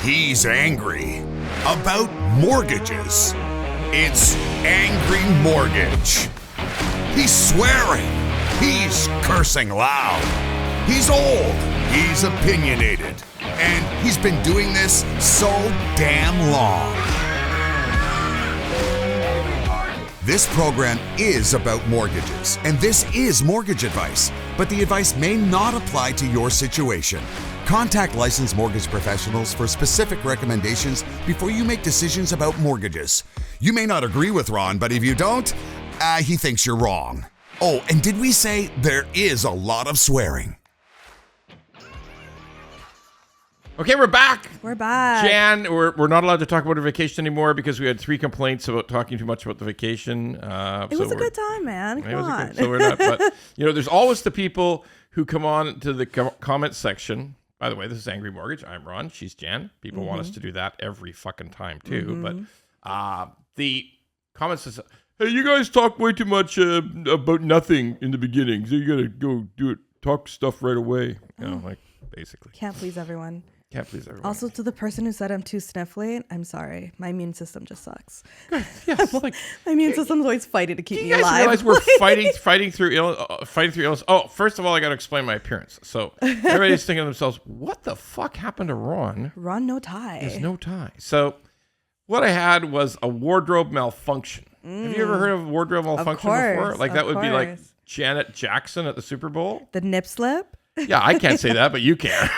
He's angry about mortgages. It's Angry Mortgage. He's swearing. He's cursing loud. He's old. He's opinionated. And he's been doing this so damn long. This program is about mortgages, and this is mortgage advice, but the advice may not apply to your situation. Contact licensed mortgage professionals for specific recommendations before you make decisions about mortgages. You may not agree with Ron, but if you don't, he thinks you're wrong. Oh, and did we say there is a lot of swearing? Okay, we're back. We're back. Jan, we're not allowed to talk about a vacation anymore because we had 3 complaints about talking too much about the vacation. It was a good time, man. Come on. So we're not, but there's always the people who come on to the comment section. By the way, this is Angry Mortgage. I'm Ron. She's Jan. People want us to do that every fucking time too. But the comments is, hey, you guys talk way too much about nothing in the beginning. So you gotta go do it. Talk stuff right away. Like basically. Can't please everyone. Can't please everyone. Also, to the person who said I'm too sniffly, I'm sorry. My immune system just sucks. Yes, my immune system's always fighting to keep me alive. You guys realize we're fighting through illness. Oh, first of all, I got to explain my appearance. So everybody's thinking to themselves, what the fuck happened to Ron? Ron, no tie. There's no tie. So what I had was a wardrobe malfunction. Have you ever heard of wardrobe malfunction before? Like that would be like Janet Jackson at the Super Bowl. The nip slip? Yeah, I can't say that, but you can.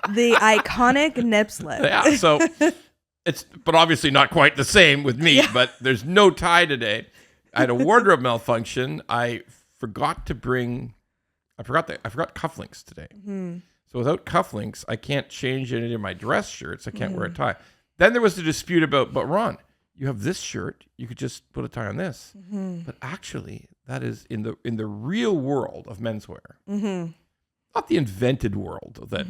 The iconic nip slip. Yeah, so but obviously not quite the same with me, but there's no tie today. I had a wardrobe malfunction. I forgot cufflinks today. So without cufflinks, I can't change any of my dress shirts. I can't wear a tie. Then there was the dispute about, but Ron, you have this shirt, you could just put a tie on this. But actually, that is in the real world of menswear. Not the invented world that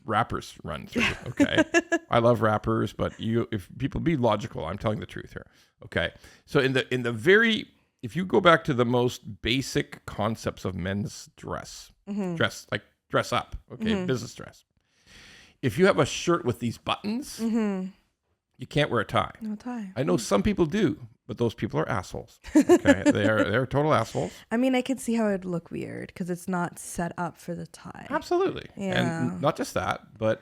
rappers run through. Okay, I love rappers, but if people be logical, I'm telling the truth here. Okay, so if you go back to the most basic concepts of men's dress, dress up, okay, business dress. If you have a shirt with these buttons, you can't wear a tie. No tie. I know some people do, but those people are assholes. Okay, they're total assholes. I mean, I can see how it'd look weird because it's not set up for the tie. Absolutely, and not just that, but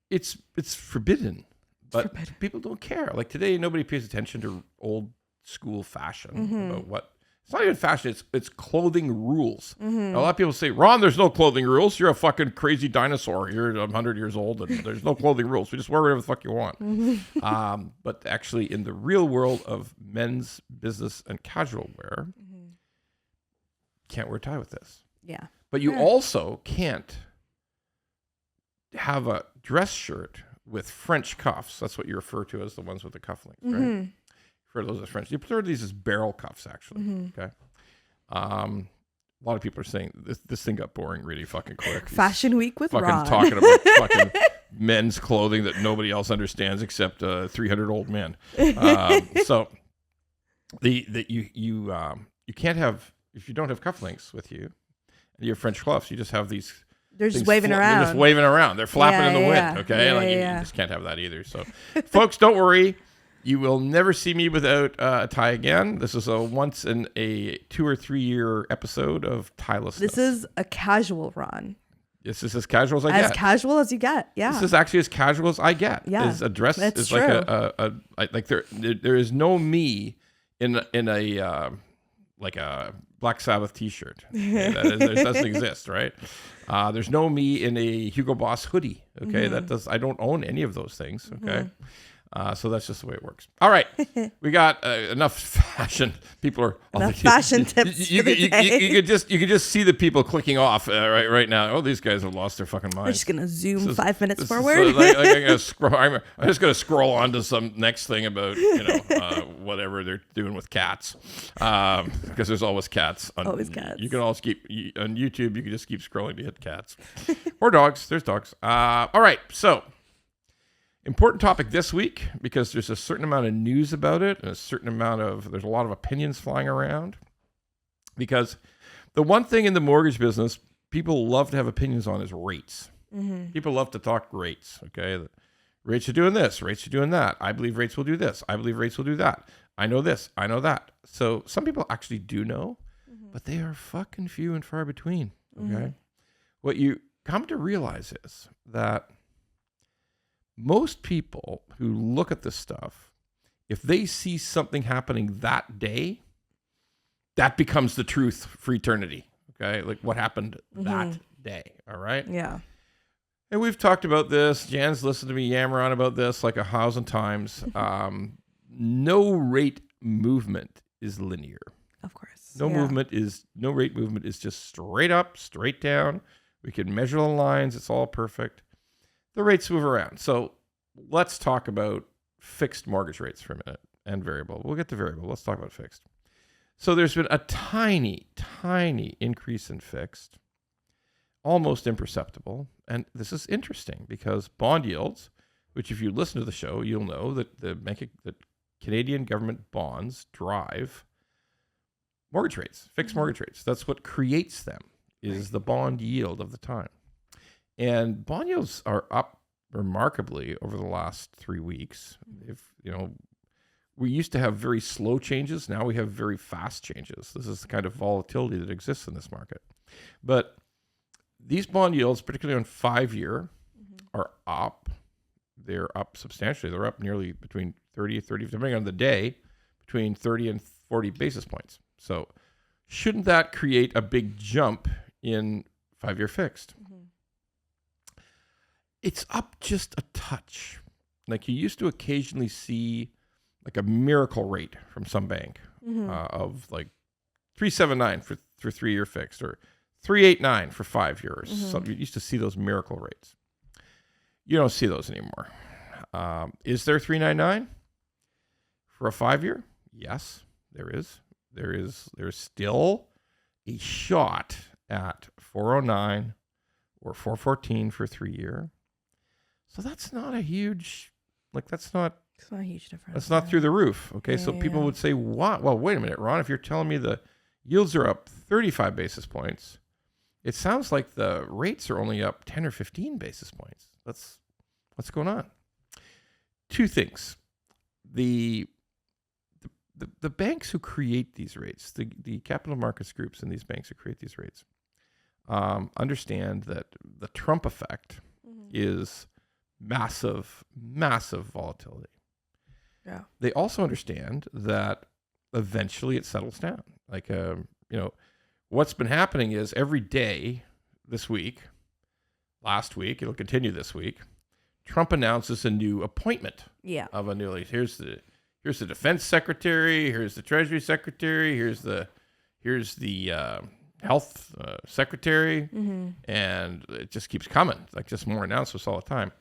it's forbidden. But people don't care. Like today, nobody pays attention to old school fashion about what. It's not even fashion. It's clothing rules. A lot of people say, Ron, there's no clothing rules. You're a fucking crazy dinosaur. You're 100 years old and there's no clothing rules. We just wear whatever the fuck you want. But actually, in the real world of men's business and casual wear, can't wear a tie with this. Yeah. But you also can't have a dress shirt with French cuffs. That's what you refer to as the ones with the cufflinks, right? For those are French. You prefer these as barrel cuffs, actually. Okay. A lot of people are saying this thing got boring really fucking quick. Fashion Week with fucking Ron. Talking about fucking men's clothing that nobody else understands except 300 old men. So you can't have, if you don't have cufflinks with you and you have French gloves, you just have these. They're just waving around. They're just waving around. They're flapping in the wind. Okay. You just can't have that either. So folks, don't worry. You will never see me without a tie again. This is a once in a 2 or 3 year episode of tielessness. This is a casual Ron. This is as casual as I get. As casual as you get. Yeah. This is actually as casual as I get. Yeah. Is a dress is true. like there is no me in a like a Black Sabbath T-shirt. Okay? That doesn't exist, right? There's no me in a Hugo Boss hoodie. Okay, I don't own any of those things. Okay. So that's just the way it works. All right. We got enough fashion. People are enough fashion tips. You could just see the people clicking off right now. Oh, these guys have lost their fucking minds. We're just gonna zoom 5 minutes forward. I'm just gonna scroll on to some next thing about whatever they're doing with cats, because there's always cats. Always cats. You can always keep on YouTube. You can just keep scrolling to hit cats or dogs. There's dogs. All right. So. Important topic this week because there's a certain amount of news about it and there's a lot of opinions flying around. Because the one thing in the mortgage business people love to have opinions on is rates. People love to talk rates. Okay. Rates are doing this. Rates are doing that. I believe rates will do this. I believe rates will do that. I know this. I know that. So some people actually do know, but they are fucking few and far between. Okay. What you come to realize is that most people who look at this stuff, if they see something happening that day, that becomes the truth for eternity. Okay. Like what happened that day. All right. Yeah. And we've talked about this. Jan's listened to me yammer on about this like 1,000 times. No rate movement is linear. Of course. No rate movement is just straight up, straight down. We can measure the lines. It's all perfect. The rates move around. So let's talk about fixed mortgage rates for a minute and variable. We'll get to variable. Let's talk about fixed. So there's been a tiny, tiny increase in fixed, almost imperceptible. And this is interesting because bond yields, which if you listen to the show, you'll know that the Canadian government bonds drive mortgage rates, fixed mortgage rates. That's what creates them, is the bond yield of the time. And bond yields are up remarkably over the last 3 weeks. We used to have very slow changes. Now we have very fast changes. This is the kind of volatility that exists in this market. But these bond yields, particularly on 5-year, are up. They're up substantially. They're up nearly between 30, depending on the day, between 30 and 40 basis points. So shouldn't that create a big jump in 5-year fixed? It's up just a touch. Like you used to occasionally see like a miracle rate from some bank of like 3.79 for 3-year fixed or 3.89 for 5 years. So you used to see those miracle rates. You don't see those anymore. Is there 3.99 for a 5-year? Yes, there is. There's still a shot at 4.09 or 4.14 for 3-year. So that's not a huge, it's not a huge difference. That's not through the roof. Okay. So people would say, what? Well, wait a minute, Ron, if you're telling me the yields are up 35 basis points, it sounds like the rates are only up 10 or 15 basis points. What's going on? Two things. The banks who create these rates, the capital markets groups and these banks who create these rates, understand that the Trump effect is massive volatility. Yeah. They also understand that eventually it settles down. What's been happening is every day this week, last week, it'll continue this week, Trump announces a new appointment of a new lead. Here's the defense secretary, here's the treasury secretary, here's the health secretary, and it just keeps coming, like just more announcements all the time.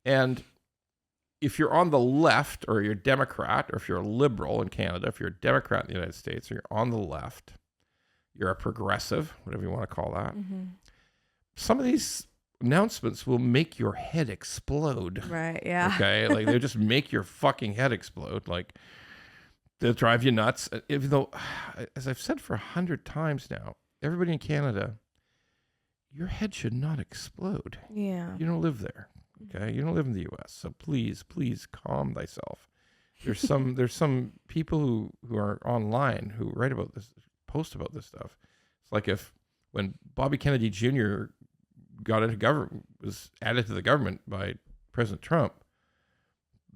And if you're on the left or you're a Democrat, or if you're a liberal in Canada, if you're a Democrat in the United States, or you're on the left, you're a progressive, whatever you want to call that. Some of these announcements will make your head explode. Right, yeah. Okay, like they just make your fucking head explode. Like they'll drive you nuts. Even though, as I've said for 100 times now, everybody in Canada, your head should not explode. Yeah. You don't live there. Okay, you don't live in the U.S., so please calm thyself. There's some people who are online who write about this, post about this stuff. It's like when Bobby Kennedy Jr. got into government, was added to the government by President Trump,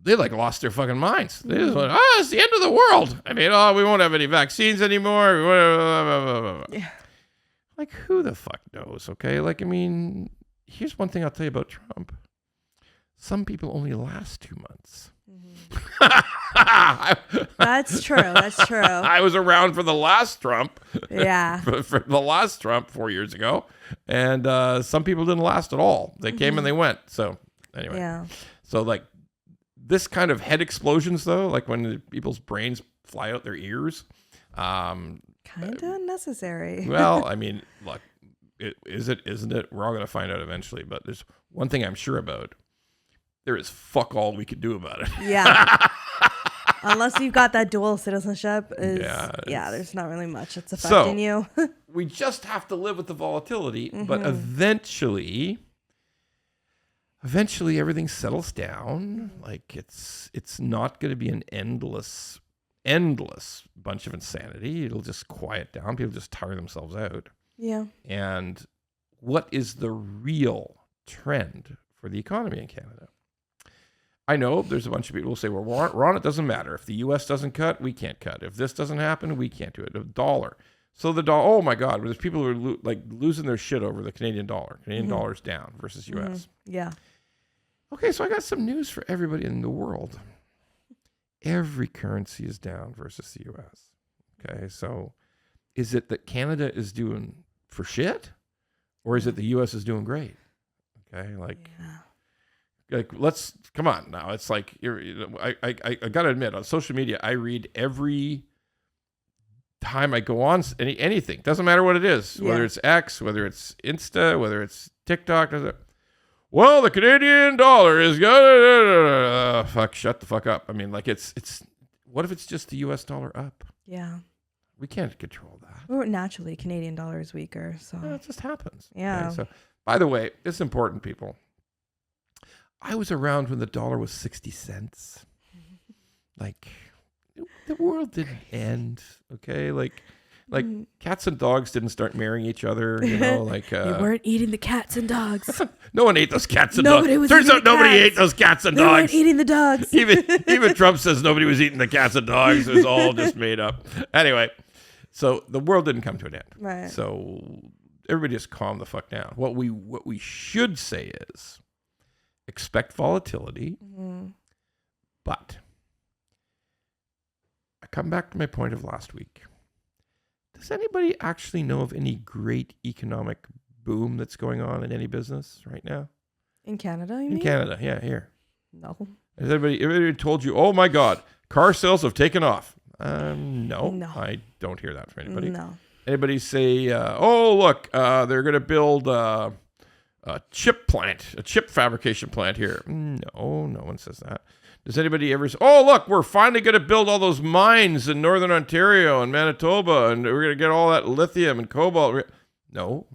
they lost their fucking minds. They just went, it's the end of the world. I mean, we won't have any vaccines anymore. Yeah. Like, who the fuck knows? Okay, here's one thing I'll tell you about Trump. Some people only last 2 months. That's true. I was around for the last Trump. Yeah. for the last Trump 4 years ago. And some people didn't last at all. They came and they went. So anyway. Yeah. So this kind of head explosions though, like when people's brains fly out their ears. Kind of unnecessary. Well, I mean, look, isn't it? We're all going to find out eventually. But there's one thing I'm sure about. There is fuck all we could do about it. Yeah. Unless you've got that dual citizenship, there's not really much that's affecting you. We just have to live with the volatility, but eventually eventually everything settles down. Like it's not going to be an endless bunch of insanity. It'll just quiet down. People just tire themselves out. Yeah. And what is the real trend for the economy in Canada? I know there's a bunch of people who say, well, Ron, it doesn't matter. If the U.S. doesn't cut, we can't cut. If this doesn't happen, we can't do it. A dollar. So the dollar, oh my God, there's people who are losing their shit over the Canadian dollar. Canadian dollar's down versus U.S. Yeah. Okay, so I got some news for everybody in the world. Every currency is down versus the U.S. Okay, so is it that Canada is doing for shit? Or is it the U.S. is doing great? Okay, let's come on now. It's like I gotta admit, on social media, I read every time I go on anything. Doesn't matter what it is, whether it's X, whether it's Insta, whether it's TikTok. Well, the Canadian dollar is fuck. Shut the fuck up. I mean, like it's. What if it's just the U.S. dollar up? Yeah. We can't control that. Well, naturally, Canadian dollar is weaker, so it just happens. Yeah. Okay, so, by the way, it's important, people. I was around when the dollar was 60 cents. Like, the world didn't end. Okay, like cats and dogs didn't start marrying each other. You know, like they weren't eating the cats and dogs. No one ate those cats and dogs. Turns out nobody ate those cats and dogs. They weren't eating the dogs. even Trump says nobody was eating the cats and dogs. It was all just made up. Anyway. So the world didn't come to an end. Right. So everybody just calm the fuck down. What we should say is expect volatility, but I come back to my point of last week. Does anybody actually know of any great economic boom that's going on in any business right now? In Canada, you mean? In Canada, yeah, here. No. Has everybody told you, oh my God, car sales have taken off? No, I don't hear that from anybody. No. Anybody say, oh, look, they're going to build a chip fabrication plant here? No, no one says that. Does anybody ever say, oh, look, we're finally going to build all those mines in Northern Ontario and Manitoba, and we're going to get all that lithium and cobalt? No,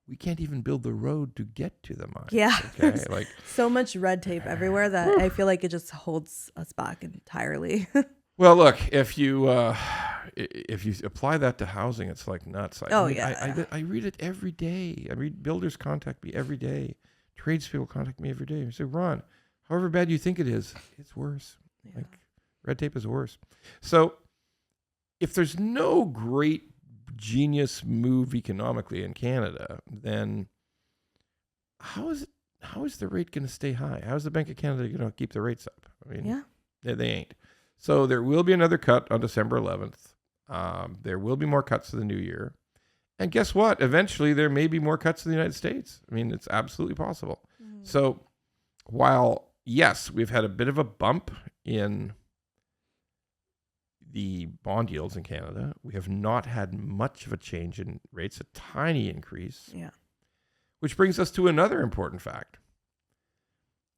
we can't even build the road to get to the mines. Yeah. Okay, like so much red tape everywhere that I feel like it just holds us back entirely. Well, look, if you apply that to housing, it's like nuts. I read it every day. I read builders contact me every day. Tradespeople contact me every day. I say, Ron, however bad you think it is, it's worse. Yeah. Like red tape is worse. So if there's no great genius move economically in Canada, then how is the rate going to stay high? How is the Bank of Canada going to keep the rates up? I mean, they ain't. So there will be another cut on December 11th. There will be more cuts to the new year. And guess what? Eventually, there may be more cuts to the United States. I mean, it's absolutely possible. Mm-hmm. So while, yes, we've had a bit of a bump in the bond yields in Canada, we have not had much of a change in rates, a tiny increase. Yeah. Which brings us to another important fact.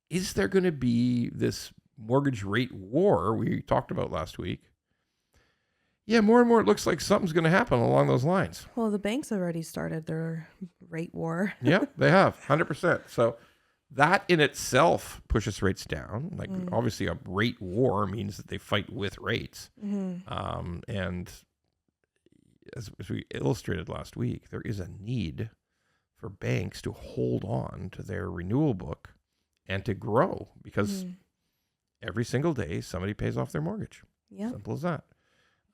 Is there going to be this mortgage rate war we talked about last week? Yeah, more and more it looks like something's going to happen along those lines. Well, the banks already started their rate war. Yeah, they have, 100%. So that in itself pushes rates down. Like obviously a rate war means that they fight with rates. Mm-hmm. And as we illustrated last week, there is a need for banks to hold on to their renewal book and to grow because every single day somebody pays off their mortgage. Yeah. Simple as that.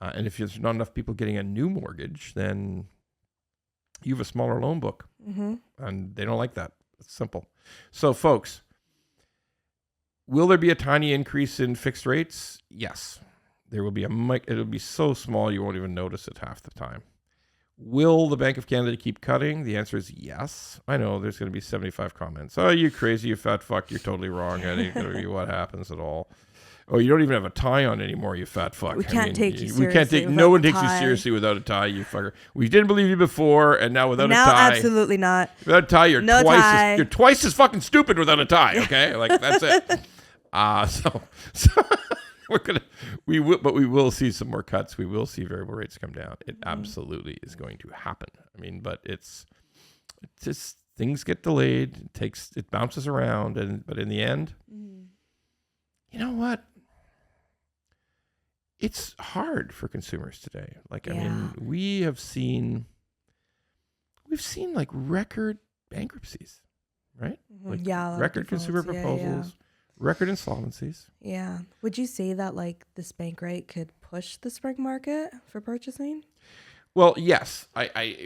And if there's not enough people getting a new mortgage, then you have a smaller loan book. Mm-hmm. And they don't like that. It's simple. So, folks, will there be a tiny increase in fixed rates? Yes. There will be it'll be so small you won't even notice it half the time. Will the Bank of Canada keep cutting? The answer is yes. I know there's going to be 75 comments. Oh, you crazy, you fat fuck. You're totally wrong. That ain't going to be what happens at all. Oh, you don't even have a tie on anymore, you fat fuck. We can't take you seriously. No one takes you seriously without a tie, you fucker. We didn't believe you before, and now without a tie. Now, absolutely not. Without a tie, you're twice as fucking stupid without a tie. Okay, like that's it. So we will see some more cuts. We will see variable rates come down. It absolutely is going to happen. I mean, but it's just things get delayed. It bounces around, but in the end, you know what? It's hard for consumers today. Like, I mean, we've seen like record bankruptcies, right? Like record consumer proposals, record insolvencies. Yeah. Would you say that like this bank rate could push the spring market for purchasing? Well, yes.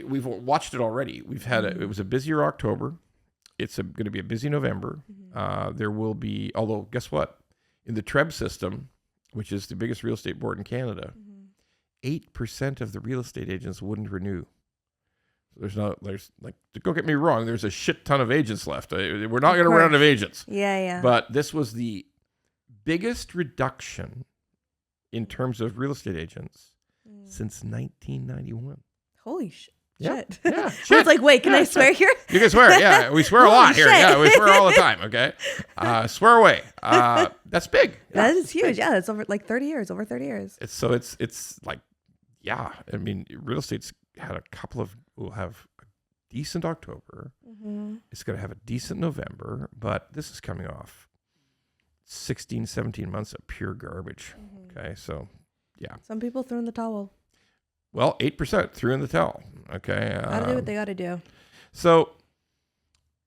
We've watched it already. We've had it was a busier October. It's going to be a busy November. There will be, although guess what? In the TREB system, which is the biggest real estate board in Canada, 8% of the real estate agents wouldn't renew. There's like, don't get me wrong, there's a shit ton of agents left. We're not going to run out of agents. Yeah. But this was the biggest reduction in terms of real estate agents since 1991. Holy shit. Yeah. Shit. Yeah. I was like, wait, can I swear here? You can swear. Yeah. We swear a lot here. Yeah. We swear all the time. Okay. Swear away. That's big. That is huge. Big. Yeah. It's over like 30 years, over 30 years. It's like, yeah. I mean, real estate's had will have a decent October. It's going to have a decent November, but this is coming off 16, 17 months of pure garbage. Okay. So, yeah. Some people threw in the towel. Well, 8% threw in the towel. Okay. Gotta do what they gotta do. So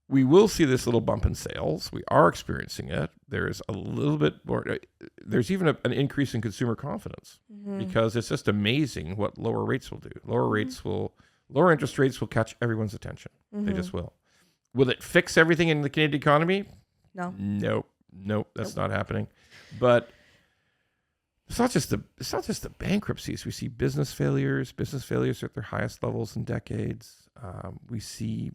we will see this little bump in sales. We are experiencing it. There's a little bit more. There's even an increase in consumer confidence because it's just amazing what lower rates will do. Lower interest rates will catch everyone's attention. They just will. Will it fix everything in the Canadian economy? No. Nope. That's not happening. But it's not just the bankruptcies. We see business failures at their highest levels in decades. We see,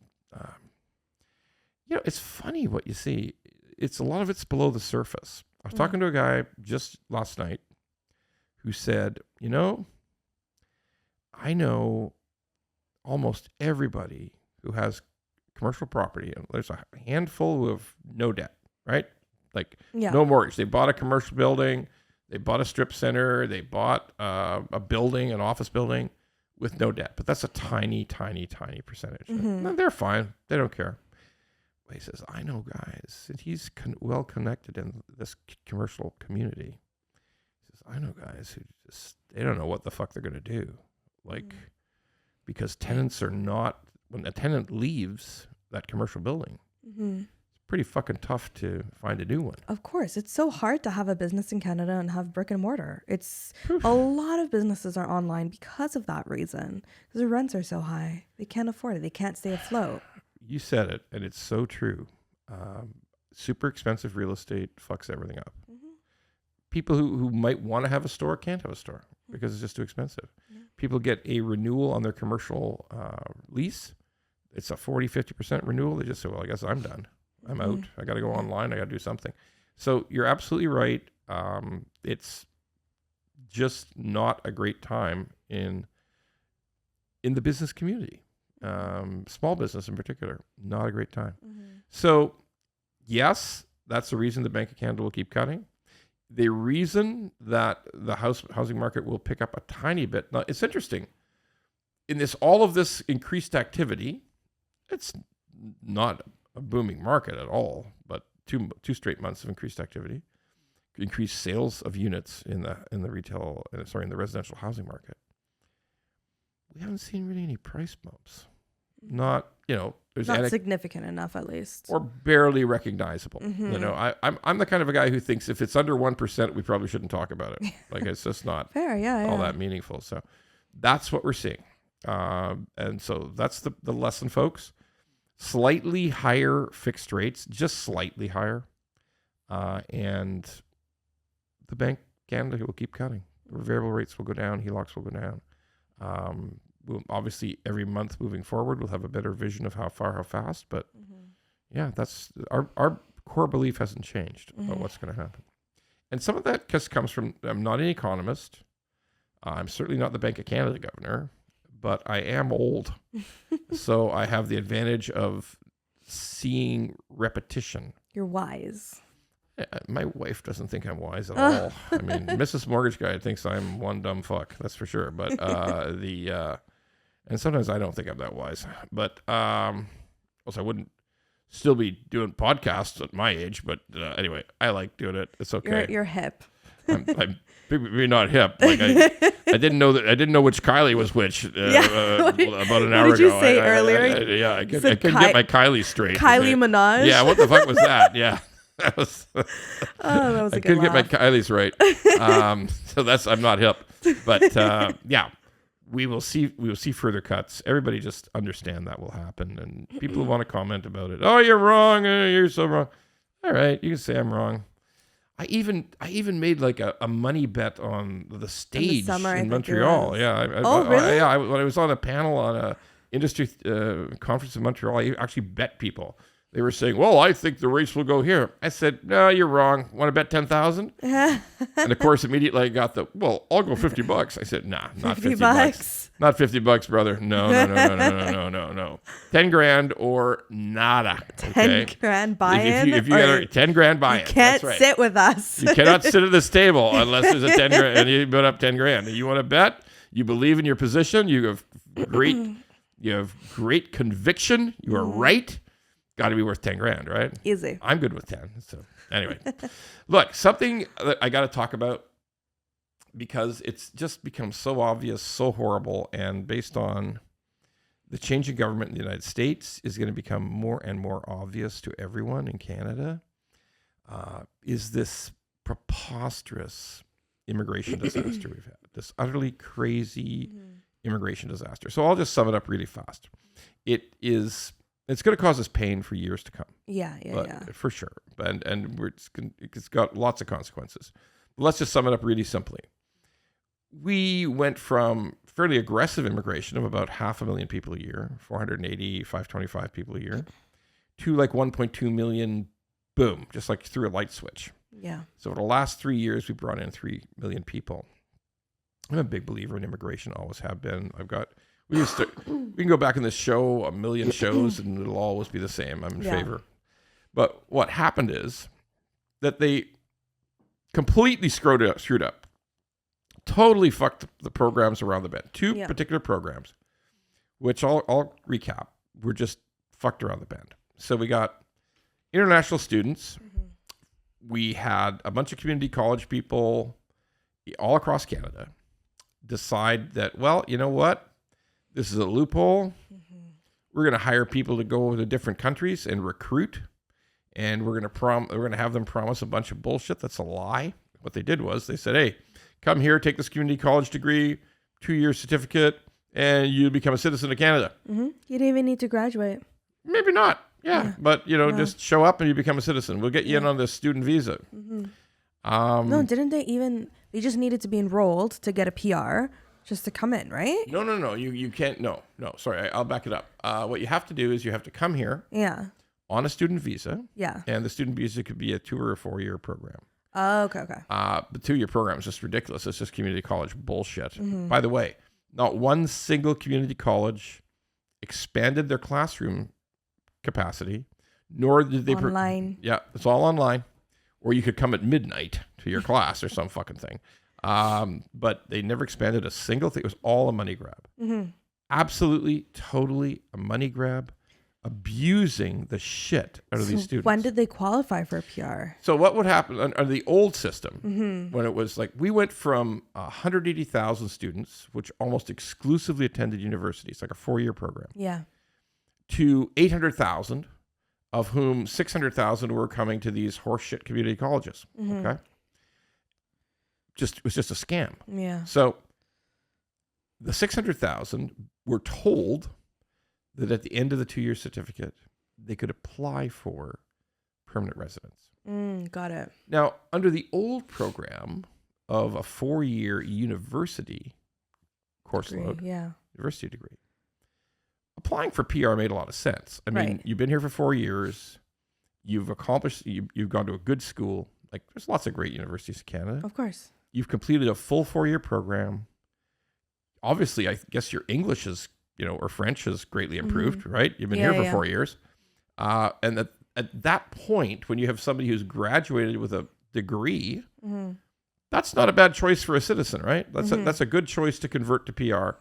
it's funny what you see. A lot of it's below the surface. I was talking to a guy just last night who said, I know almost everybody who has commercial property, and there's a handful who have no debt, right? Like no mortgage. They bought a commercial building. They bought a strip center. They bought a building, an office building, with no debt. But that's a tiny, tiny, tiny percentage. They're fine. They don't care. He says, I know guys, and he's well connected in this commercial community. He says, I know guys who they don't know what the fuck they're going to do. Like, because tenants are not, when a tenant leaves that commercial building, pretty fucking tough to find a new one. Of course. It's so hard to have a business in Canada and have brick and mortar. A lot of businesses are online because of that reason. Because the rents are so high. They can't afford it. They can't stay afloat. You said it, and it's so true. Super expensive real estate fucks everything up. People who might want to have a store can't have a store because it's just too expensive. People get a renewal on their commercial lease. It's a 40-50% renewal. They just say, well, I guess I'm done. I'm out. I got to go online. I got to do something. So you're absolutely right. It's just not a great time in the business community. Small business in particular, not a great time. So yes, that's the reason the Bank of Canada will keep cutting. The reason that the housing market will pick up a tiny bit. Now, it's interesting. In all of this increased activity, it's not a booming market at all, but two straight months of increased activity, increased sales of units in the residential housing market. We haven't seen really any price bumps. Not, there's not significant enough, at least, or barely recognizable. I'm the kind of a guy who thinks if it's under 1%, we probably shouldn't talk about it. Like, it's just not fair, all that meaningful. So that's what we're seeing, and so that's the lesson, folks. Slightly higher fixed rates, just slightly higher, and the Bank of Canada will keep cutting. Variable rates will go down. HELOCs will go down. We'll, obviously, every month moving forward, we'll have a better vision of how fast. But yeah, that's our core belief hasn't changed about what's going to happen. And some of that just comes from, I'm not an economist. I'm certainly not the Bank of Canada governor, but I am old. So I have the advantage of seeing repetition. You're wise. Yeah, my wife doesn't think I'm wise at all. I mean, Mrs. Mortgage Guy thinks I'm one dumb fuck, that's for sure. But and sometimes I don't think I'm that wise. But else I wouldn't still be doing podcasts at my age. But anyway, I like doing it. It's okay. You're hip. I'm maybe not hip. Like I didn't know which Kylie was which about an hour ago. What did you say earlier? I couldn't get my Kylie straight. Kylie Minaj? Yeah, what the fuck was that? Yeah. That was that was a I good couldn't get my laugh. Kylie's right. So I'm not hip. But yeah, we will see further cuts. Everybody just understand that will happen. And people who want to comment about it, oh, you're wrong, you're so wrong. All right, you can say I'm wrong. I even made like a money bet on the stage summer, in Montreal. Yeah. Really? Yeah. When I was on a panel on a industry conference in Montreal, I actually bet people. They were saying, well, I think the race will go here. I said, no, you're wrong. Want to bet 10,000? And of course, immediately I got I'll go $50. I said, nah, not 50 bucks. Not $50, brother. No. 10 grand or nada. Okay? 10 grand buy-in? If you get 10 grand buy-in. You can't That's right. sit with us. You cannot sit at this table unless there's a 10 grand and you put up 10 grand. You want to bet? You believe in your position. You have great conviction. You are right. Got to be worth 10 grand, right? Easy. I'm good with 10. So anyway, look, something that I got to talk about because it's just become so obvious, so horrible, and based on the change in government in the United States is going to become more and more obvious to everyone in Canada, is this preposterous immigration disaster we've had, this utterly crazy immigration disaster. So I'll just sum it up really fast. It's going to cause us pain for years to come. Yeah. For sure. And it's got lots of consequences. But let's just sum it up really simply. We went from fairly aggressive immigration of about 500,000 people a year, 480, 525 people a year, to like 1.2 million, boom, just like through a light switch. Yeah. So for the last 3 years, we brought in 3 million people. I'm a big believer in immigration, always have been. We can go back in this show 1 million shows and it'll always be the same. I'm in favor. But what happened is that they completely screwed up. Totally fucked the programs around the bend. 2 particular programs, which I'll recap, were just fucked around the bend. So we got international students. We had a bunch of community college people all across Canada decide that, well, you know what? This is a loophole. We're going to hire people to go to different countries and recruit, and we're going to have them promise a bunch of bullshit. That's a lie. What they did was they said, "Hey, come here, take this community college degree, 2-year certificate, and you become a citizen of Canada." You didn't even need to graduate. Maybe not. Yeah. But just show up and you become a citizen. We'll get you in on this student visa. No, didn't they even? They just needed to be enrolled to get a PR. Just to come in, right? No. You can't. No. Sorry, I'll back it up. What you have to do is you have to come here. Yeah. On a student visa. Yeah. And the student visa could be a 2 or a 4-year program. Oh, okay. The 2-year program is just ridiculous. It's just community college bullshit. By the way, not one single community college expanded their classroom capacity, nor did they online. Yeah, it's all online. Or you could come at midnight to your class or some fucking thing. But they never expanded a single thing. It was all a money grab. Absolutely, totally a money grab, abusing the shit out of these students. When did they qualify for a PR? So what would happen under the old system, when it was like, we went from 180,000 students, which almost exclusively attended universities, like a 4-year program, to 800,000, of whom 600,000 were coming to these horseshit community colleges. Okay. It was just a scam. Yeah. So the 600,000 were told that at the end of the 2-year certificate, they could apply for permanent residence. Got it. Now, under the old program of a 4-year university course load, university degree, applying for PR made a lot of sense. I mean, you've been here for 4 years, you've accomplished, you've gone to a good school. Like, there's lots of great universities in Canada. Of course. You've completed a full 4-year program. Obviously, I guess your English is, or French is greatly improved, right? You've been here for 4 years. And at that point, when you have somebody who's graduated with a degree, that's not a bad choice for a citizen, right? That's a good choice to convert to PR.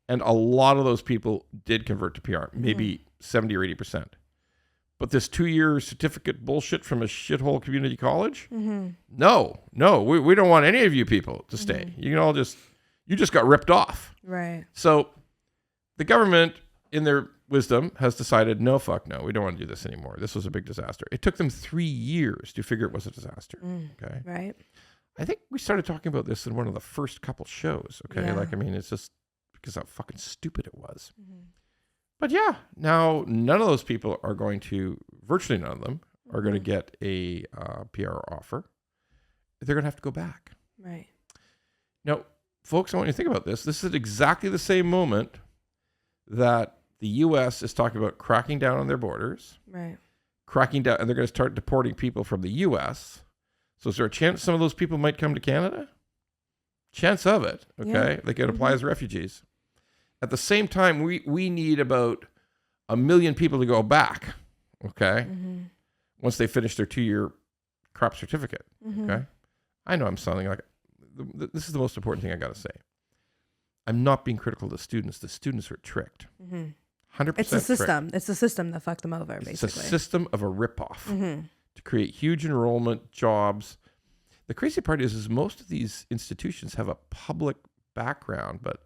And a lot of those people did convert to PR, maybe 70 or 80%. But this 2-year certificate bullshit from a shithole community college? No, we don't want any of you people to stay. You can all you just got ripped off. Right. So the government, in their wisdom, has decided, no, fuck no, we don't want to do this anymore. This was a big disaster. It took them 3 years to figure it was a disaster. Okay. Right. I think we started talking about this in one of the first couple shows. Okay. Yeah. It's just because how fucking stupid it was. But yeah, now none of those people are going to, virtually none of them, are going to get a PR offer. They're going to have to go back. Right. Now, folks, I want you to think about this. This is exactly the same moment that the U.S. is talking about cracking down on their borders. Right. Cracking down, and they're going to start deporting people from the U.S. So is there a chance some of those people might come to Canada? Chance of it, okay? Yeah. They can apply as refugees. At the same time, we need about 1 million people to go back, okay? Once they finish their 2-year crop certificate, okay? I know I'm sounding like, this is the most important thing I got to say. I'm not being critical of the students. The students were tricked. 100% It's the system. tricked. It's the system that fucked them over, basically. It's a system of a ripoff to create huge enrollment, jobs. The crazy part is most of these institutions have a public background, but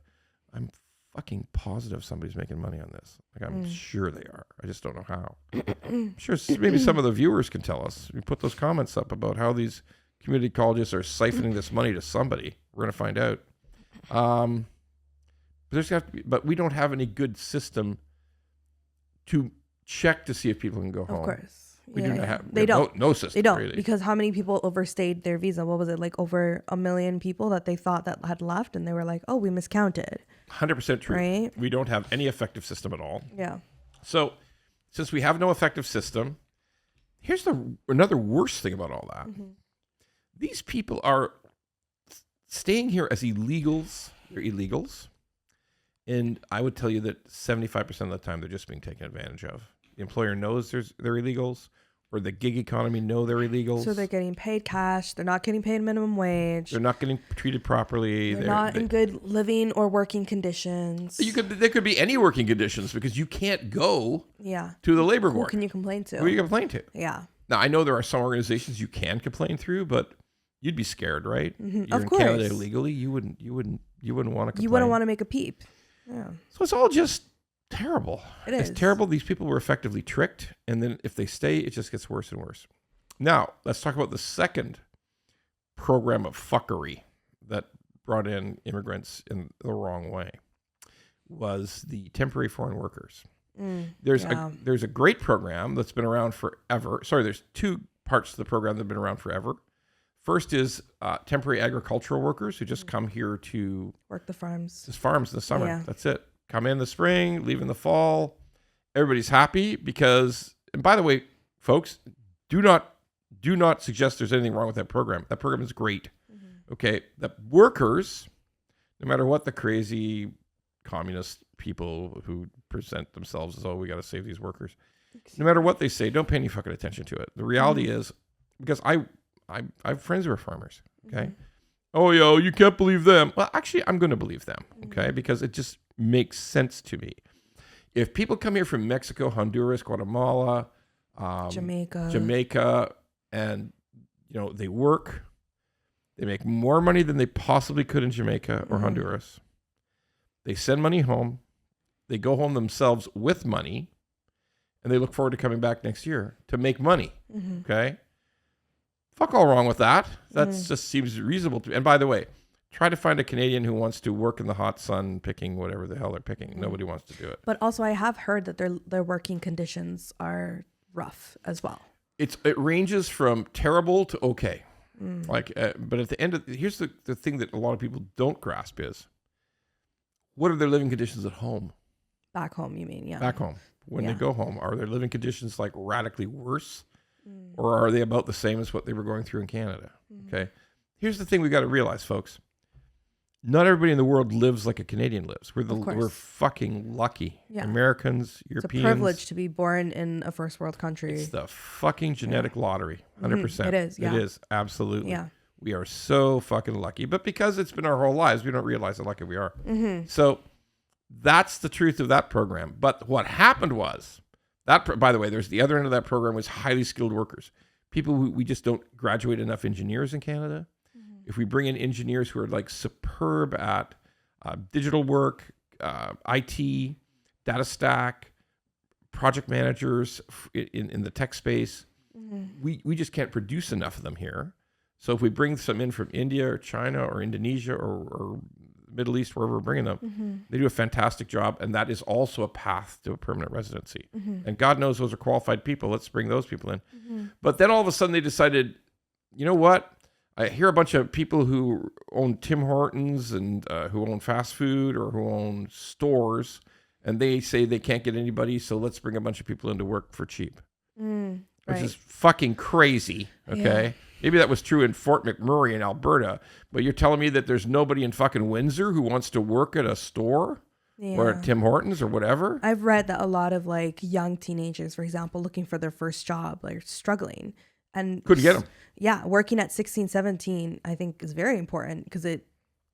I'm fucking positive somebody's making money on this. Like, I'm sure they are. I just don't know how. I'm sure maybe some of the viewers can tell us. We put those comments up about how these community colleges are siphoning this money to somebody. We're going to find out. But we don't have any good system to check to see if people can go home. Of course. We do not have. They don't. No system. They don't, really. because how many people overstayed their visa? What was it, like over 1 million people that they thought that had left, and they were like, "Oh, we miscounted." 100% true. Right? We don't have any effective system at all. Yeah. So, since we have no effective system, here's another worst thing about all that. These people are staying here as illegals. They're illegals, and I would tell you that 75% of the time they're just being taken advantage of. The employer knows they're illegals, or the gig economy know they're illegals. So they're getting paid cash. They're not getting paid minimum wage. They're not getting treated properly. They're not in good living or working conditions. There could be any working conditions because you can't go to the labor board. Who can you complain to? Who you complain to? Yeah. Now, I know there are some organizations you can complain through, but you'd be scared, right? You're Of in course. Canada illegally. You wouldn't want to complain. You wouldn't want to make a peep. Yeah. So it's all just terrible. It's terrible. These people were effectively tricked, and then if they stay, it just gets worse and worse. Now, let's talk about the second program of fuckery that brought in immigrants in the wrong way. Was the temporary foreign workers. There's a great program that's been around forever. Sorry, there's two parts to the program that have been around forever. First is temporary agricultural workers who just come here to work the farms. Just farms in the summer. Yeah. That's it. Come in the spring, leave in the fall. Everybody's happy because, and by the way, folks, do not suggest there's anything wrong with that program. That program is great. Okay. The workers, no matter what the crazy communist people who present themselves as, oh, we got to save these workers. No matter what they say, don't pay any fucking attention to it. The reality is, because I have friends who are farmers. Okay. Oh, yo, you can't believe them. Well, actually, I'm going to believe them. Okay. Because it just makes sense to me. If people come here from Mexico, Honduras, Guatemala, Jamaica, and they work, they make more money than they possibly could in Jamaica or Honduras. They send money home. They go home themselves with money, and they look forward to coming back next year to make money. Okay. Fuck all wrong with that. That just seems reasonable to me. And by the way, try to find a Canadian who wants to work in the hot sun picking whatever the hell they're picking. Nobody wants to do it. But also, I have heard that their working conditions are rough as well. It ranges from terrible to okay. But at the end of here's the thing that a lot of people don't grasp is, what are their living conditions at home? Back home, you mean? Yeah. Back home. When they go home, are their living conditions like radically worse? Or are they about the same as what they were going through in Canada? Okay. Here's the thing we got to realize, folks. Not everybody in the world lives like a Canadian lives. We're fucking lucky. Yeah. Americans, Europeans. It's a privilege to be born in a first world country. It's the fucking genetic lottery. 100%. It is. Yeah. It is. Absolutely. Yeah. We are so fucking lucky. But because it's been our whole lives, we don't realize how lucky we are. So that's the truth of that program. But what happened was By the way, there's the other end of that program was highly skilled workers. People who we just don't graduate enough engineers in Canada. If we bring in engineers who are like superb at digital work, IT, data stack, project managers in the tech space, we just can't produce enough of them here. So if we bring some in from India or China or Indonesia or Middle East, wherever we're bringing them, they do a fantastic job. And that is also a path to a permanent residency. And God knows those are qualified people. Let's bring those people in. But then all of a sudden they decided, you know what? I hear a bunch of people who own Tim Hortons and who own fast food or who own stores, and they say they can't get anybody, so let's bring a bunch of people in to work for cheap, which is fucking crazy, okay? Yeah. Maybe that was true in Fort McMurray in Alberta, but you're telling me that there's nobody in fucking Windsor who wants to work at a store or at Tim Hortons or whatever? I've read that a lot of like young teenagers, for example, looking for their first job, like struggling. And couldn't get them. Yeah, working at 16, 17, I think is very important because it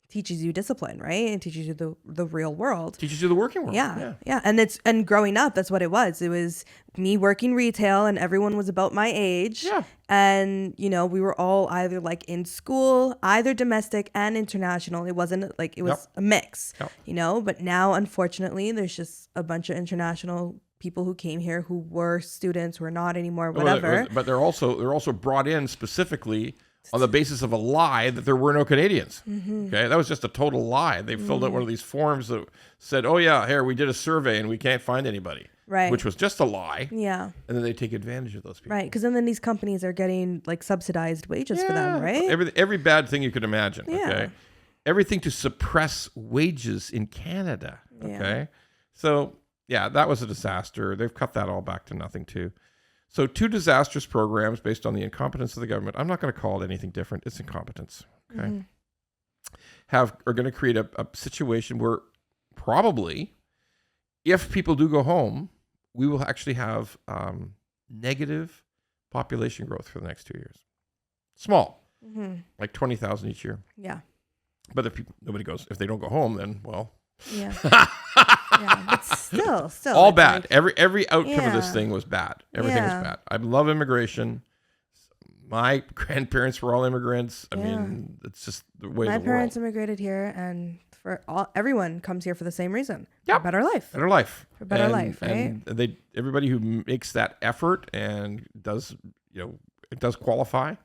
teaches you discipline, right? It teaches you the real world. Teaches you the working world. Yeah. And growing up, that's what it was. It was me working retail and everyone was about my age. Yeah. And, you know, we were all either like in school, either domestic and international. It wasn't like, it was a mix, you know, but now, unfortunately, there's just a bunch of international people who came here who were students, who are not anymore, whatever. But they're also brought in specifically on the basis of a lie that there were no Canadians. Okay, that was just a total lie. They filled out one of these forms that said, "Oh yeah, here we did a survey and we can't find anybody," right? Which was just a lie. Yeah, and then they take advantage of those people, right? Because then these companies are getting like subsidized wages for them, right? Every bad thing you could imagine. Yeah. Okay, everything to suppress wages in Canada. Okay, so. Yeah, that was a disaster. They've cut that all back to nothing too. So 2 disastrous programs based on the incompetence of the government. I'm not going to call it anything different. It's incompetence. Okay, are going to create a situation where probably, if people do go home, we will actually have negative population growth for the next 2 years. Small, like 20,000 each year. Yeah. But nobody goes. If they don't go home, then well. Yeah. Yeah, but still all bad. Like, every outcome of this thing was bad. Everything was bad. I love immigration. My grandparents were all immigrants. I mean, it's just the way my of the parents world. immigrated here, and everyone comes here for the same reason. Yeah, better life. Better life. For better life, right? And everybody who makes that effort and does, it does qualify,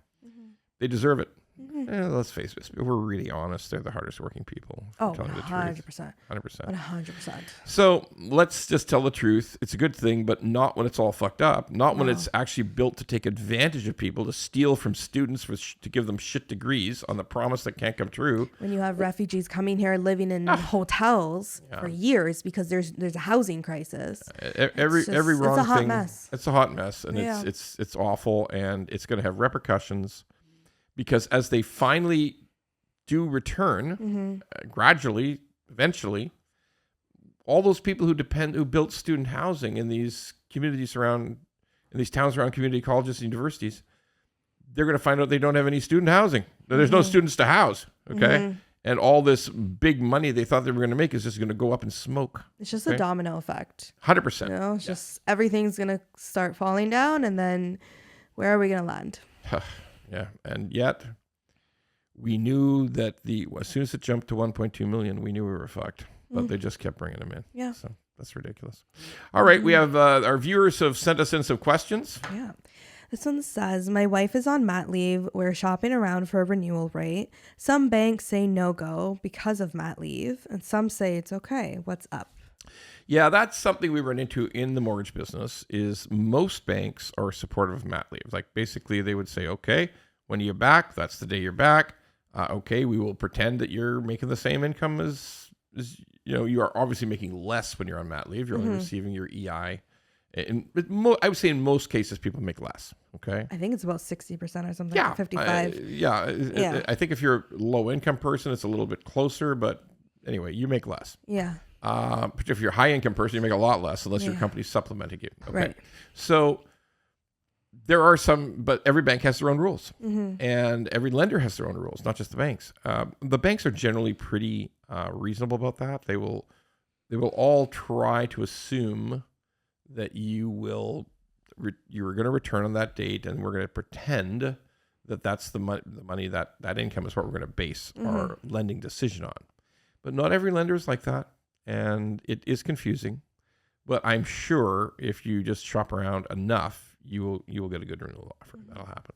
they deserve it. Let's face it, if we're really honest, they're the hardest working people. Oh, 100%. 100%. 100%. So let's just tell the truth. It's a good thing, but not when it's all fucked up. Not when it's actually built to take advantage of people, to steal from students to give them shit degrees on the promise that can't come true. When you have refugees coming here living in hotels for years because there's a housing crisis. Every wrong it's a hot thing. Mess. It's a hot mess, and it's awful, and it's going to have repercussions. Because as they finally do return, gradually, eventually, all those people who built student housing in these communities in these towns around community colleges and universities, they're going to find out they don't have any student housing. There's no students to house, okay? And all this big money they thought they were going to make is just going to go up in smoke. It's just a domino effect. 100%. It's just everything's going to start falling down, and then where are we going to land? Yeah, and yet we knew that as soon as it jumped to 1.2 million, we knew we were fucked. But they just kept bringing them in. Yeah. So that's ridiculous. All right, we have our viewers have sent us in some questions. Yeah. This one says, my wife is on mat leave. We're shopping around for a renewal rate. Some banks say no-go because of mat leave, and some say it's okay. What's up? Yeah, that's something we run into in the mortgage business is most banks are supportive of mat leave. Like basically they would say, okay, when you're back, that's the day you're back. Okay, we will pretend that you're making the same income as you are obviously making less when you're on mat leave. You're only receiving your EI. I would say in most cases, people make less. Okay. I think it's about 60% or something. Yeah. 55. I think if you're a low income person, it's a little bit closer, but anyway, you make less. Yeah. If you're a high income person, you make a lot less unless your company's supplementing you. Okay. Right. So there are some, but every bank has their own rules and every lender has their own rules, not just the banks. The banks are generally pretty reasonable about that. They will all try to assume that you're going to return on that date, and we're going to pretend that that's the money that income is what we're going to base our lending decision on. But not every lender is like that, and it is confusing. But I'm sure if you just shop around enough, you will get a good renewal offer. That'll happen.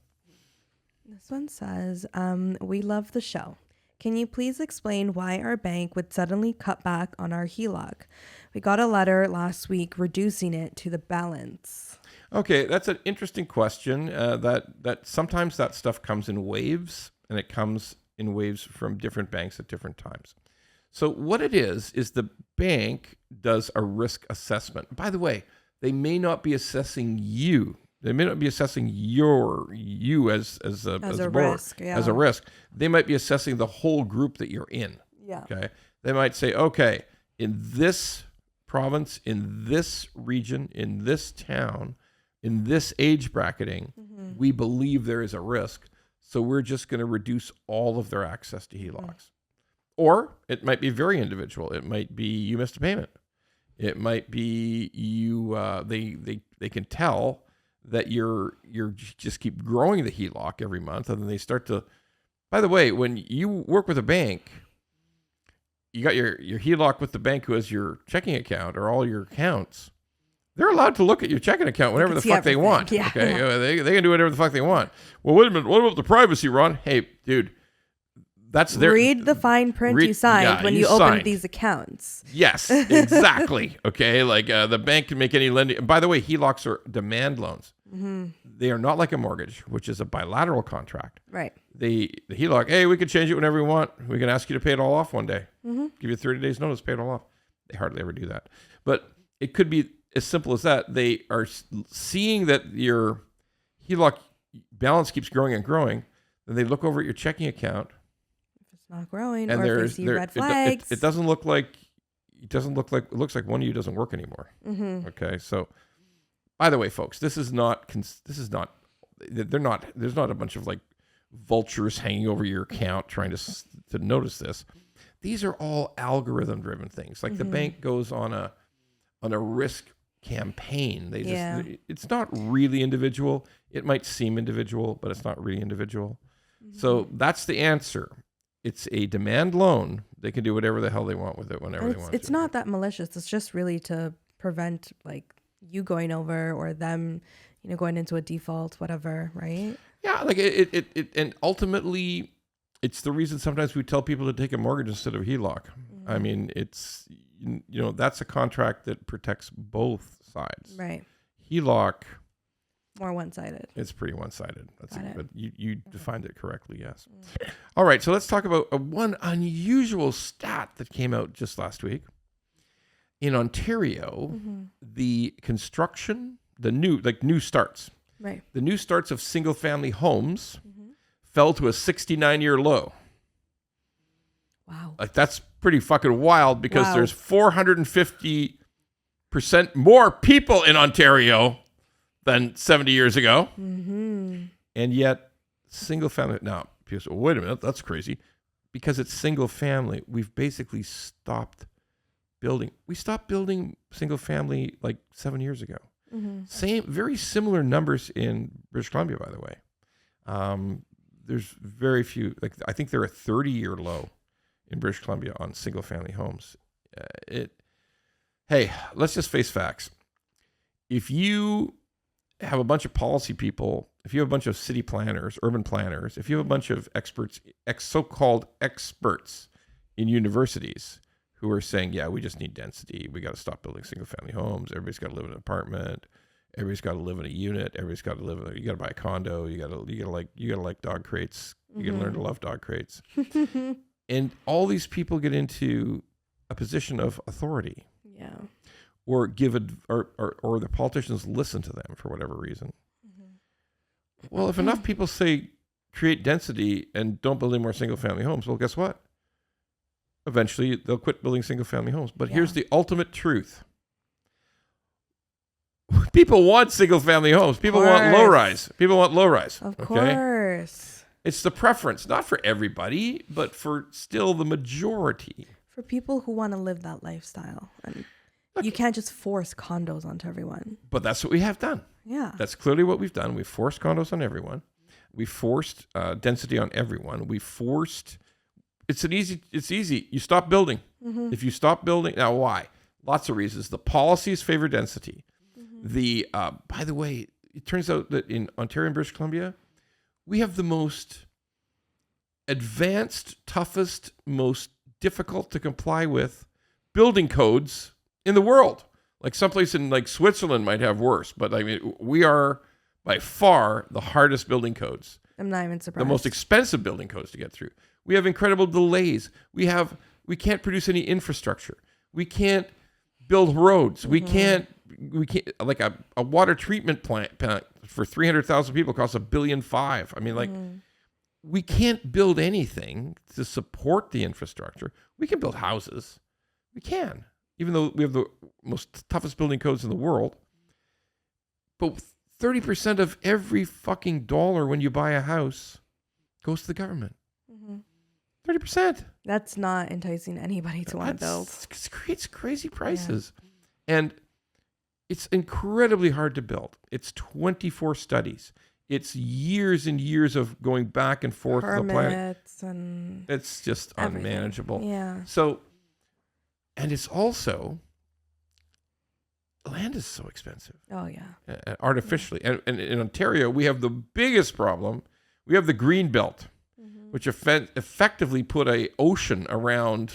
This one says, we love the show. Can you please explain why our bank would suddenly cut back on our HELOC? We got a letter last week reducing it to the balance. Okay, that's an interesting question. That sometimes that stuff comes in waves, and it comes in waves from different banks at different times. So what it is the bank does a risk assessment. By the way, they may not be assessing you. They may not be assessing you as a risk. Yeah. As a risk. They might be assessing the whole group that you're in. Yeah. Okay. They might say, okay, in this province, in this region, in this town, in this age bracketing, we believe there is a risk. So we're just going to reduce all of their access to HELOCs. Or it might be very individual. It might be you missed a payment. It might be you. They can tell that you're just keep growing the HELOC every month, and then they start to. By the way, when you work with a bank, you got your HELOC with the bank who has your checking account or all your accounts. They're allowed to look at your checking account whenever the fuck they want. Yeah. Okay, they can do whatever the fuck they want. Well, wait a minute. What about the privacy, Ron? Hey, dude. That's their, read the fine print you signed when you opened these accounts. Yes, exactly. Okay, like the bank can make any lending. By the way, HELOCs are demand loans. They are not like a mortgage, which is a bilateral contract. Right. The HELOC, hey, we can change it whenever we want. We can ask you to pay it all off one day. Give you 30 days notice, pay it all off. They hardly ever do that. But it could be as simple as that. They are seeing that your HELOC balance keeps growing and growing. Then they look over at your checking account. Not growing, and or if they see red flags. It looks like one of you doesn't work anymore. Okay, so by the way, folks, there's not a bunch of like vultures hanging over your account trying to notice this. These are all algorithm driven things. Like the bank goes on a risk campaign. It's not really individual. It might seem individual, but it's not really individual. So that's the answer. It's a demand loan. They can do whatever the hell they want with it whenever they want. It's not that malicious. It's just really to prevent like you going over or them, going into a default, whatever, right? Yeah, like it and ultimately, it's the reason sometimes we tell people to take a mortgage instead of a HELOC. I mean, it's that's a contract that protects both sides. Right. HELOC. More one-sided. It's pretty one-sided. But you defined it correctly, yes. All right, so let's talk about one unusual stat that came out just last week. In Ontario, the construction, the new starts. Right. The new starts of single-family homes fell to a 69-year low. Wow. Like that's pretty fucking wild because there's 450% more people in Ontario than 70 years ago. And yet single family, now people say, wait a minute, that's crazy. Because it's single family, we've basically stopped building. We stopped building single family like 7 years ago. Very similar numbers in British Columbia, by the way. There's very few, like I think they're a 30-year low in British Columbia on single family homes. Hey, let's just face facts. If you have a bunch of policy people, if you have a bunch of city planners, urban planners, if you have a bunch of experts, so-called experts in universities who are saying, yeah, we just need density. We got to stop building single family homes. Everybody's got to live in an apartment. Everybody's got to live in a unit. Everybody's got to live you got to buy a condo. You got to like dog crates. You got to learn to love dog crates. And all these people get into a position of authority. Yeah. Or or the politicians listen to them for whatever reason. Well, if enough people say create density and don't build any more single family homes, well, guess what? Eventually they'll quit building single family homes. But here's the ultimate truth. People want single family homes. People want low rise. Of course. It's the preference, not for everybody, but for still the majority. For people who want to live that lifestyle and You can't just force condos onto everyone. But that's what we have done. Yeah. That's clearly what we've done. We've forced condos on everyone. We forced density on everyone. We forced. It's easy. You stop building. Mm-hmm. If you stop building, now why? Lots of reasons. The policies favor density. Mm-hmm. By the way, it turns out that in Ontario and British Columbia, we have the most advanced, toughest, most difficult to comply with building codes in the world. Like someplace in like Switzerland might have worse, but I mean, we are by far the hardest building codes. I'm not even surprised. The most expensive building codes to get through. We have incredible delays. We can't produce any infrastructure. We can't build roads. Mm-hmm. We can't like a water treatment plant for 300,000 people costs $1.5 billion. I mean, like, we can't build anything to support the infrastructure. We can build houses. We can, even though we have the most toughest building codes in the world. But 30% of every fucking dollar when you buy a house goes to the government. 30%. That's not enticing anybody to want to build. It creates crazy prices. Yeah. And it's incredibly hard to build. It's 24 studies. It's years and years of going back and forth. Permits and it's just everything. Unmanageable. Yeah. So, and it's also, land is so expensive. Oh, yeah. Artificially. And in Ontario, we have the biggest problem. We have the green belt, which effectively put a ocean around,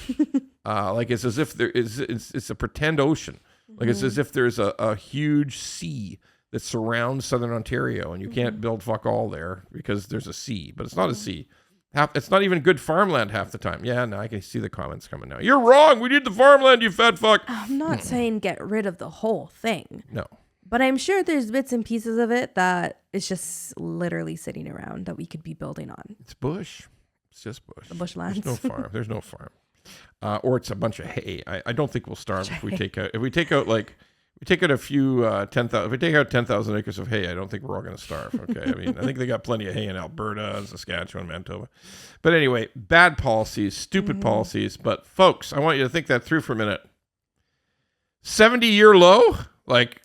like it's as if it's a pretend ocean. Like it's as if there's a huge sea that surrounds southern Ontario, and you can't build fuck all there because there's a sea, but it's not a sea. It's not even good farmland half the time. Yeah, no, I can see the comments coming now. You're wrong. We need the farmland, you fat fuck. I'm not saying get rid of the whole thing. No. But I'm sure there's bits and pieces of it that is just literally sitting around that we could be building on. It's bush. It's just bush. The bushlands. There's no farm. There's no farm. Or it's a bunch of hay. I don't think we'll starve if we take out like we take out a few 10,000. If we take out 10,000 acres of hay, I don't think we're all going to starve. Okay, I mean, I think they got plenty of hay in Alberta, and Saskatchewan, Manitoba. But anyway, bad policies, stupid policies. But folks, I want you to think that through for a minute. 70-year low, like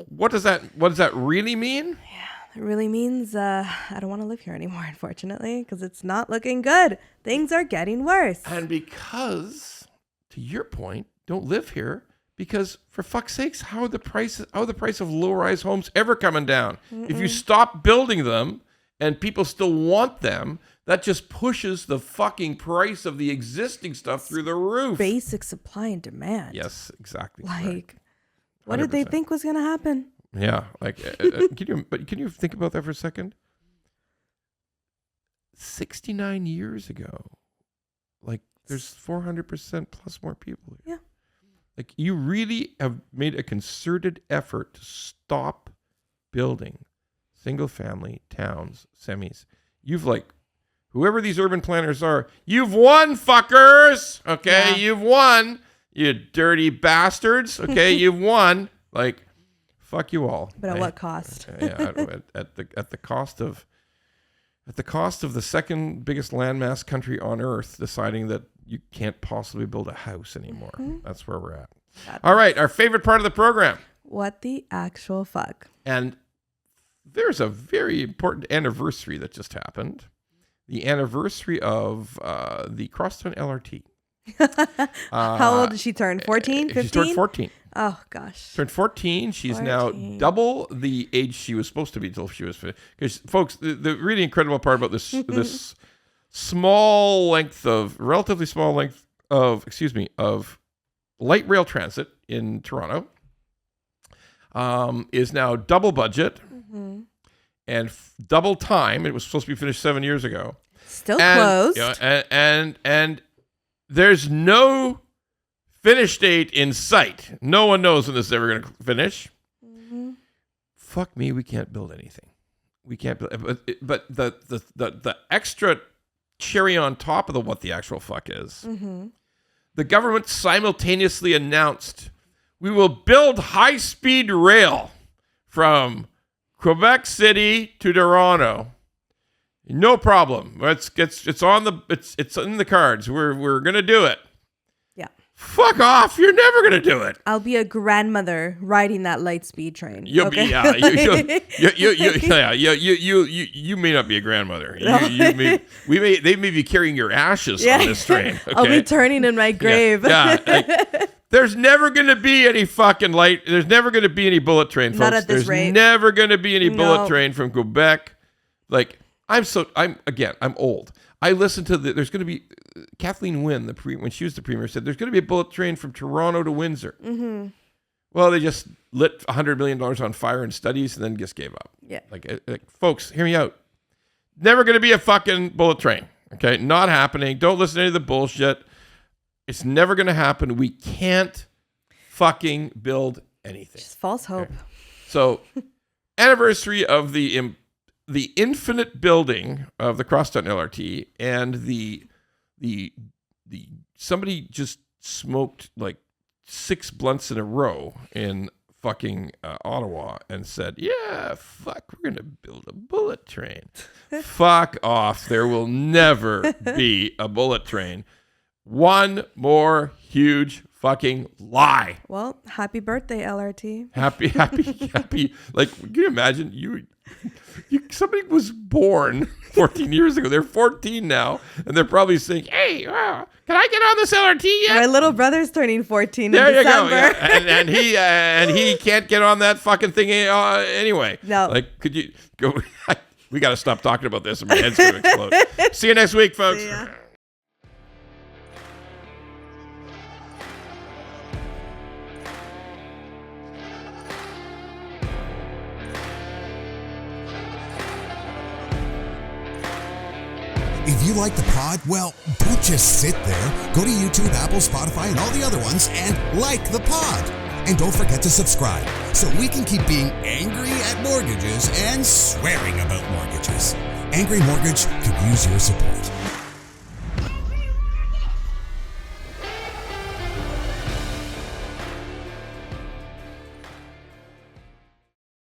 what does that really mean? Yeah, it really means I don't want to live here anymore, unfortunately, because it's not looking good. Things are getting worse. And because, to your point, don't live here. Because for fuck's sakes, how are the price of low-rise homes ever coming down? If you stop building them and people still want them, that just pushes the fucking price of the existing stuff through the roof. Basic supply and demand. Yes, exactly. Like, what did they think was going to happen? Yeah, like, can you think about that for a second? 69 years ago, like, there's 400% plus more people here. Yeah. Like, you really have made a concerted effort to stop building single-family towns, semis. You've whoever these urban planners are, you've won, fuckers. Okay, yeah. You've won, you dirty bastards. Okay, you've won. Like, fuck you all. But at what cost? Yeah, at the cost of the second biggest landmass country on earth deciding that you can't possibly build a house anymore. That's where we're at. All right, our favorite part of the program. What the actual fuck? And there's a very important anniversary that just happened. The anniversary of the Crosstown LRT. How old did she turn? 14, 15? She turned 14. Oh, gosh. Turned 14. She's now double the age she was supposed to be until she was 15. Because, folks, the really incredible part about this this relatively small length of light rail transit in Toronto is now double budget and double time. It was supposed to be finished 7 years ago. Still closed. And there's no finish date in sight. No one knows when this is ever going to finish. Fuck me, we can't build anything. We can't build, but the extra cherry on top of what the actual fuck is. The government simultaneously announced we will build high-speed rail from Quebec City to Toronto. No problem. It's in the cards. We're gonna do it. Yeah. fuck off. You're never going to do it. I'll be a grandmother riding that light speed train. You'll okay? be, you may not be a grandmother. They may be carrying your ashes on this train. Okay? I'll be turning in my grave. There's never going to be any fucking light. There's never going to be any bullet train, folks. Not at this rate. There's never going to be any bullet train from Quebec. Like, I'm old. I listened to there's going to be, Kathleen Wynne, when she was the premier, said there's going to be a bullet train from Toronto to Windsor. Mm-hmm. Well, they just lit $100 million on fire in studies and then just gave up. Yeah. Like, folks, hear me out. Never going to be a fucking bullet train. Okay? Not happening. Don't listen to any of the bullshit. It's never going to happen. We can't fucking build anything. Just false hope. Okay? So, anniversary of the infinite building of the Crosstown LRT, and the somebody just smoked like 6 blunts in a row in fucking Ottawa and said, yeah, fuck, we're going to build a bullet train. Fuck off. There will never be a bullet train. One more huge fucking lie. Well, happy birthday, LRT. Happy. Like, can you imagine somebody was born 14 years ago. They're 14 now, and they're probably saying, hey, can I get on this LRT yet? My little brother's turning 14 there in December. There you go. Yeah. And he can't get on that fucking thing anyway. No. Like, could you go? We got to stop talking about this, or my head's going to explode. See you next week, folks. See ya. If you like the pod, well, don't just sit there. Go to YouTube, Apple, Spotify, and all the other ones and like the pod. And don't forget to subscribe so we can keep being angry at mortgages and swearing about mortgages. Angry Mortgage could use your support.